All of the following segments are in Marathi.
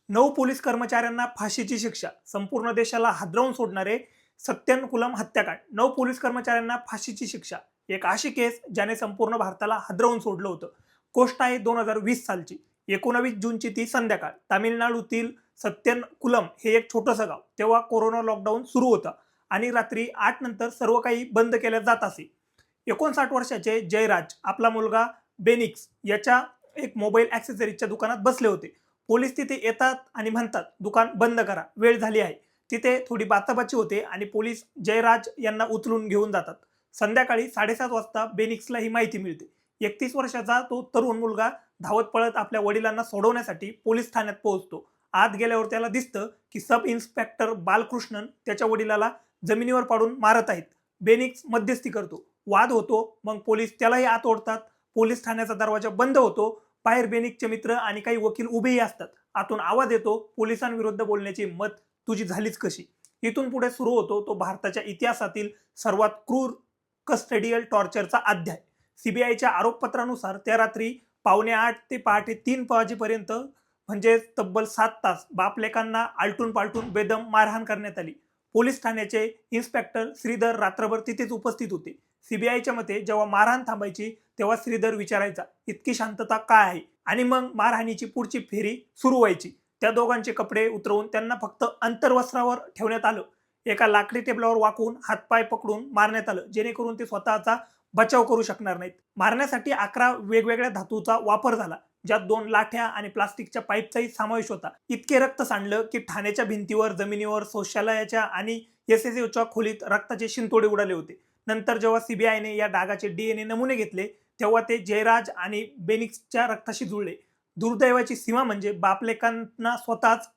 9 पोलीस कर्मचाऱ्यांना फाशीची शिक्षा. संपूर्ण देशाला हादरवून सोडणारे सत्यन हत्याकांड. 9 पोलीस कर्मचाऱ्यांना फाशीची शिक्षा. एक अशी केस ज्याने संपूर्ण भारताला हादरवून सोडलं होतं. गोष्ट आहे 2020 सालची. 19 जूनची ती संध्याकाळ. तामिळनाडूतील सत्यन हे एक छोटंसं गाव. तेव्हा कोरोना लॉकडाऊन सुरू होता आणि रात्री 8 नंतर सर्व काही बंद केलं जात असे. 59 वर्षाचे जयराज आपला मुलगा बेनिक्स याच्या एक मोबाईल ॲक्सेसरीजच्या दुकानात बसले होते. पोलीस तिथे येतात आणि म्हणतात, दुकान बंद करा, वेळ झाली आहे. तिथे थोडी बाचाबाची होते आणि पोलीस जयराज यांना उचलून घेऊन जातात. संध्याकाळी 7:30 वाजता बेनिक्सला ही माहिती मिळते. 31 वर्षाचा तो तरुण मुलगा धावत पळत आपल्या वडिलांना सोडवण्यासाठी पोलीस ठाण्यात पोहोचतो. आत गेल्यावर त्याला दिसतं की सब इन्स्पेक्टर बालकृष्णन त्याच्या वडिलाला जमिनीवर पाडून मारत आहेत. बेनिक्स मध्यस्थी करतो. वाद होतो. मग पोलीस त्यालाही आत ओढतात. पोलीस ठाण्याचा दरवाजा बंद होतो. बाहेर बेनिक्सचे मित्र आणि काही वकील उभेही असतात. आतून आवाज येतो, पोलिसांविरुद्ध बोलण्याची हिंमत तुझी झालीच कशी. इथून पुढे सुरू होतो तो भारताच्या इतिहासातील सर्वात क्रूर कस्टडियल टॉर्चरचा अध्याय. सीबीआयच्या आरोपपत्रानुसार त्या रात्री 7:45 ते पहाटे 3 वाजेपर्यंत म्हणजे तब्बल 7 तास बापलेकांना आलटून पालटून बेदम मारहाण करण्यात आली. पोलीस ठाण्याचे इन्स्पेक्टर श्रीधर रात्रभर तिथेच उपस्थित होते. सीबीआयच्या मते जेव्हा मारहाण थांबायची तेव्हा श्रीधर विचारायचा, इतकी शांतता काय आहे? आणि मग मारहाणीची पुढची फेरी सुरू व्हायची. त्या दोघांचे कपडे उतरवून त्यांना फक्त अंतर्वस्त्रावर ठेवण्यात आलं. एका लाकडी टेबलावर वाकवून हातपाय पकडून मारण्यात आलं, जेणेकरून ते स्वतःचा बचाव करू शकणार नाहीत. मारण्यासाठी 11 वेगवेगळ्या धातूचा वापर झाला, ज्यात 2 लाठ्या आणि प्लास्टिकच्या पाईपचाही समावेश होता. इतके रक्त सांडलं की ठाण्याच्या भिंतीवर, जमिनीवर, शौचालयाच्या आणि एसएसयूच्या खोलीत रक्ताचे शिंतोडे उडाले होते. नंतर जेव्हा सीबीआयने या डागाचे डीएनए नमुने घेतले तेव्हा ते जयराज आणि बेनिक्सच्या रक्ताशी जुळले. दुर्दैवाची सीमा म्हणजे बापलेकांना स्वतःच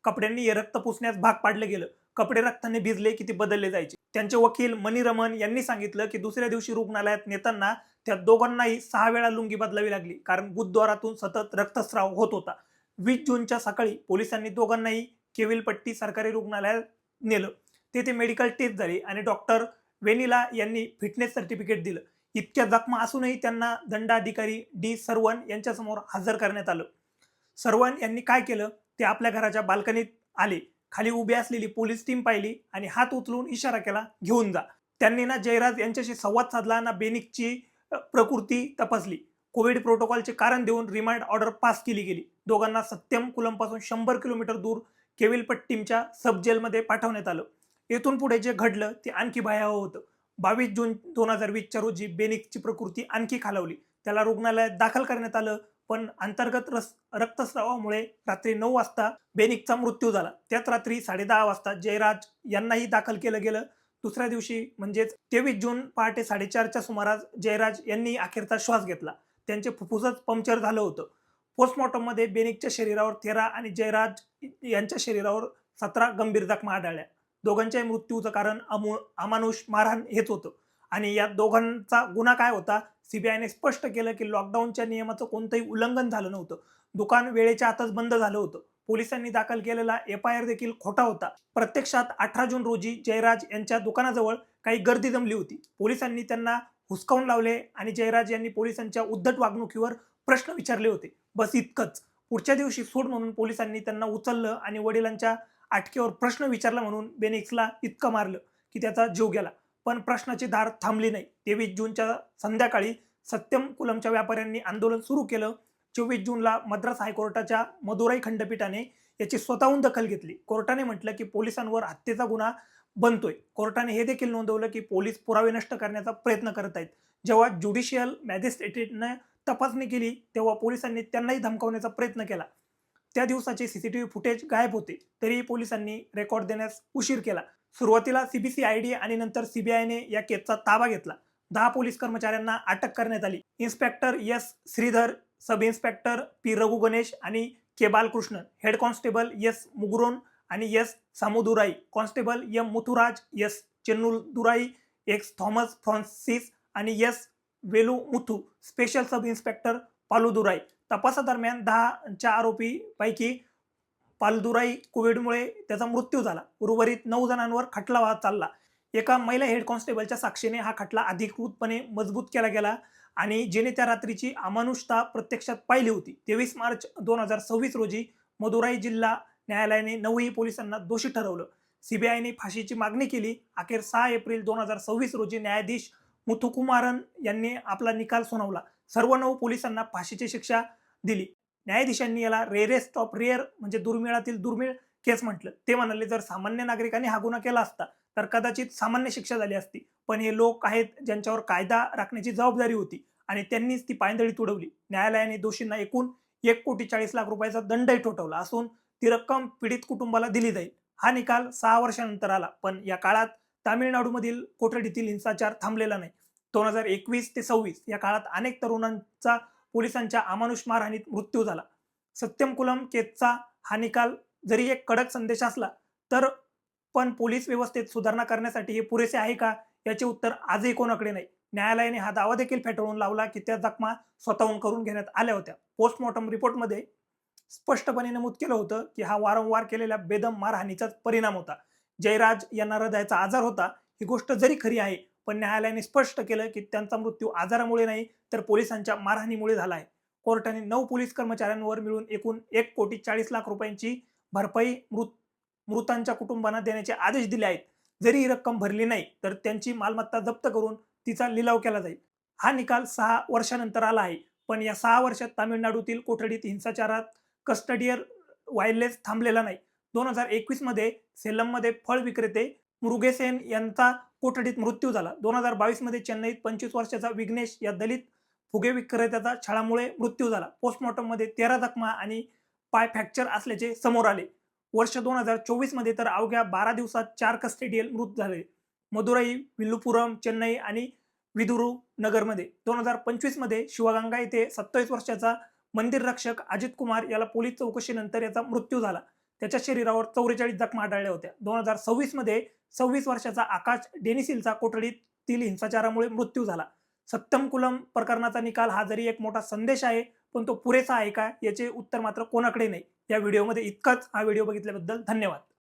कपड्यांनी हे रक्त पुसण्यास भाग पाडलं गेलं. कपडे रक्ताने भिजले की ते बदलले जायचे. त्यांचे वकील मणिरमन यांनी सांगितलं की दुसऱ्या दिवशी रुग्णालयात नेताना त्या दोघांनाही 6 वेळा लुंगी बदलावी लागली, कारण गुदद्वारातून सतत रक्तस्राव होत होता. 20 जूनच्या सकाळी पोलिसांनी दोघांनाही केविलपट्टी सरकारी रुग्णालयात नेलं. तेथे मेडिकल टेस्ट झाली आणि डॉक्टर वेनिला यांनी फिटनेस सर्टिफिकेट दिलं. इतक्या जखमा असूनही त्यांना दंडाधिकारी डी सरवण यांच्यासमोर हजर करण्यात आलं. सरवण यांनी काय केलं ते आपल्या घराच्या बाल्कनीत आले. खाली उभी असलेली पोलीस टीम पाहिली आणि हात उचलून इशारा केला, घेऊन जा. त्यांनी ना जयराज यांच्याशी संवाद साधला ना बेनिक्सची प्रकृती तपासली. कोविड प्रोटोकॉलचे कारण देऊन रिमांड ऑर्डर पास केली गेली. दोघांना सत्यम पासून 100 किलोमीटर दूर केविलपट्टीमच्या सब जेलमध्ये पाठवण्यात आलं. येथून पुढे जे घडलं ते आणखी भयावह होतं. 22 जून 2020च्या रोजी बेनिक्सची प्रकृती आणखी खालावली. त्याला रुग्णालयात दाखल करण्यात आलं, पण अंतर्गत रक्तस्रावामुळे रात्री 9 वाजता बेनिक्सचा मृत्यू झाला. त्याच रात्री 10:30 वाजता जयराज यांनाही दाखल केलं गेलं. दुसऱ्या दिवशी म्हणजेच 23 जून पहाटे 4:30च्या सुमारास जयराज यांनी अखेरचा श्वास घेतला. त्यांचे फुफ्फुसच पंक्चर झालं होतं. पोस्टमॉर्टममध्ये बेनिक्सच्या शरीरावर 13 आणि जयराज यांच्या शरीरावर 17 गंभीर जखमा आढळल्या. दोघांच्याही मृत्यूचं कारण अमानुष मारहाण हेच होतं. आणि या दोघांचा गुन्हा काय होता? सीबीआयने स्पष्ट केलं की लॉकडाऊनच्या नियमाचं कोणतंही उल्लंघन झालं नव्हतं. दुकान वेळेच्या आतच बंद झालं होतं. पोलिसांनी दाखल केलेला एफआयआर देखील खोटा होता. प्रत्यक्षात 18 जून रोजी जयराज यांच्या दुकानाजवळ काही गर्दी जमली होती. पोलिसांनी त्यांना हुसकावून लावले आणि जयराज यांनी पोलिसांच्या उद्धट वागणुकीवर प्रश्न विचारले होते. बस इतकंच. पुढच्या दिवशी सूड म्हणून पोलिसांनी त्यांना उचललं आणि वडिलांच्या अटकेवर प्रश्न विचारला म्हणून बेनिक्सला इतकं मारलं की त्याचा जीव गेला. पण प्रश्नाची धार थांबली नाही. 23 जूनच्या संध्याकाळी सत्यम व्यापाऱ्यांनी आंदोलन सुरू केलं. 24 जूनला मद्रास हायकोर्टाच्या मदुराई खंडपीठाने याची स्वतःहून दखल घेतली. कोर्टाने म्हटलं की पोलिसांवर हत्येचा गुन्हा बनतोय. कोर्टाने हे देखील नोंदवलं की पोलीस पुरावे नष्ट करण्याचा प्रयत्न करत आहेत. जेव्हा ज्युडिशियल मॅजिस्ट्रेटने तपासणी केली तेव्हा पोलिसांनी त्यांनाही धमकावण्याचा प्रयत्न केला. त्या दिवसाचे सीसीटीव्ही फुटेज गायब होते, तरीही पोलिसांनी रेकॉर्ड देण्यास उशीर केला. सुरुवातीला सीबीसीआयडी आणि नंतर सीबीआयने या केसचा ताबा घेतला. 10 पोलीस कर्मचाऱ्यांना अटक करण्यात आली. Inspector S Sridhar, sub inspector P Raghu Ganesh आणि K Balakrishnan, head constable S मुगुरोन आणि S Samudurai, constable M Muthuraj, S Chennudurai, X Thomas Francis आणि S Velumuthu, special sub inspector Paludurai. तपासादरम्यान 10 आरोपीपैकी पालदुराई कोविडमुळे त्याचा मृत्यू झाला. उर्वरित 9 जणांवर खटला वाद चालला. एका महिला हेड कॉन्स्टेबलच्या साक्षीने हा खटला अधिकृतपणे मजबूत केला गेला आणि जिने त्या रात्रीची अमानुषता प्रत्यक्षात पाहिली होती. 23 मार्च 2026 रोजी मदुराई जिल्हा न्यायालयाने 9 पोलिसांना दोषी ठरवलं. सीबीआयने फाशीची मागणी केली. अखेर 6 एप्रिल 2026 रोजी न्यायाधीश मुथुकुमारन यांनी आपला निकाल सुनावला. सर्व 9 पोलिसांना फाशीची शिक्षा दिली. न्यायाधीशांनी याला रेअरेस्ट ऑफ रेअर म्हणजे दुर्मिळातील दुर्मिळ केस म्हटलं. ते म्हणाले जर सामान्य नागरिकांनी हा गुन्हा केला असता तर कदाचित सामान्य शिक्षा झाली असती, पण हे लोक आहेत ज्यांच्यावर कायदा राखण्याची जबाबदारी होती आणि त्यांनीच ती पायंदळी तुडवली. न्यायालयाने दोषींना एकूण 1,40,00,000 रुपयाचा दंडही ठोठावला असून ती रक्कम पीडित कुटुंबाला दिली जाईल. हा निकाल 6 वर्षानंतर आला, पण या काळात तामिळनाडूमधील कोठडीतील हिंसाचार थांबलेला नाही. 2021 ते 26 या काळात अनेक तरुणांचा पोलिसांच्या अमानुष मारहाणीत मृत्यू झाला. सत्यमकुलम केसचा हा निकाल जरी एक कडक संदेश असला तर पण पोलीस व्यवस्थेत सुधारणा करण्यासाठी हे पुरेसे आहे का याचे उत्तर आजही कोणाकडे नाही. न्यायालयाने हा दावा देखील फेटाळून लावला की त्या जखमा स्वतःहून करून घेण्यात आल्या होत्या. पोस्टमॉर्टम रिपोर्टमध्ये स्पष्टपणे नमूद केलं होतं की हा वारंवार केलेल्या बेदम मारहाणीचाच परिणाम होता. जयराज यांना हृदयाचा आजार होता. ही गोष्ट जरी खरी आहे, पण न्यायालयाने स्पष्ट केलं की त्यांचा मृत्यू आजारामुळे नाही तर पोलिसांच्या मारहाणीमुळे झाला आहे. कोर्टाने 9 पोलीस कर्मचाऱ्यांवर मिळून एकूण 1,40,00,000 रुपयांची भरपाई मृतांच्या कुटुंबांना देण्याचे आदेश दिले आहेत. जरी ही रक्कम भरली नाही तर त्यांची मालमत्ता जप्त करून तिचा लिलाव केला जाईल. हा निकाल 6 वर्षानंतर आला आहे, पण या 6 वर्षात तामिळनाडूतील कोठडीत हिंसाचारात कस्टडियल व्हायलेन्स थांबलेला नाही. 2021 मध्ये सेलममध्ये फळ विक्रेते मुरुगेसेन यांचा कोठडीत मृत्यू झाला. 2022 मध्ये चेन्नईत 25 वर्षाचा विघ्नेश या दलित फुगे विक्रेत्याचा छळामुळे मृत्यू झाला. पोस्टमॉर्टम मध्ये 13 जखमा आणि पाय फ्रॅक्चर असल्याचे समोर आले. वर्ष 2024 मध्ये तर अवघ्या 12 दिवसात 4 कस्टेडियल मृत झाले. मदुराई, विल्लुपुरम, चेन्नई आणि विदुरू नगरमध्ये. 2025 मध्ये शिवगंगा येथे 27 वर्षाचा मंदिर रक्षक अजित कुमार याला पोलीस चौकशीनंतर याचा मृत्यू झाला. त्याच्या शरीरावर 44 जखमा आढळल्या होत्या. 2026 मध्ये 26 वर्षाचा आकाश डेनिसिलचा कोठडीतील हिंसाचारामुळे मृत्यू झाला. सत्यमकुलम प्रकरणाचा निकाल हा जरी एक मोठा संदेश आहे, पण तो पुरेसा आहे का याचे उत्तर मात्र कोणाकडे नाही. या व्हिडिओमध्ये इतकंच. हा व्हिडिओ बघितल्याबद्दल धन्यवाद.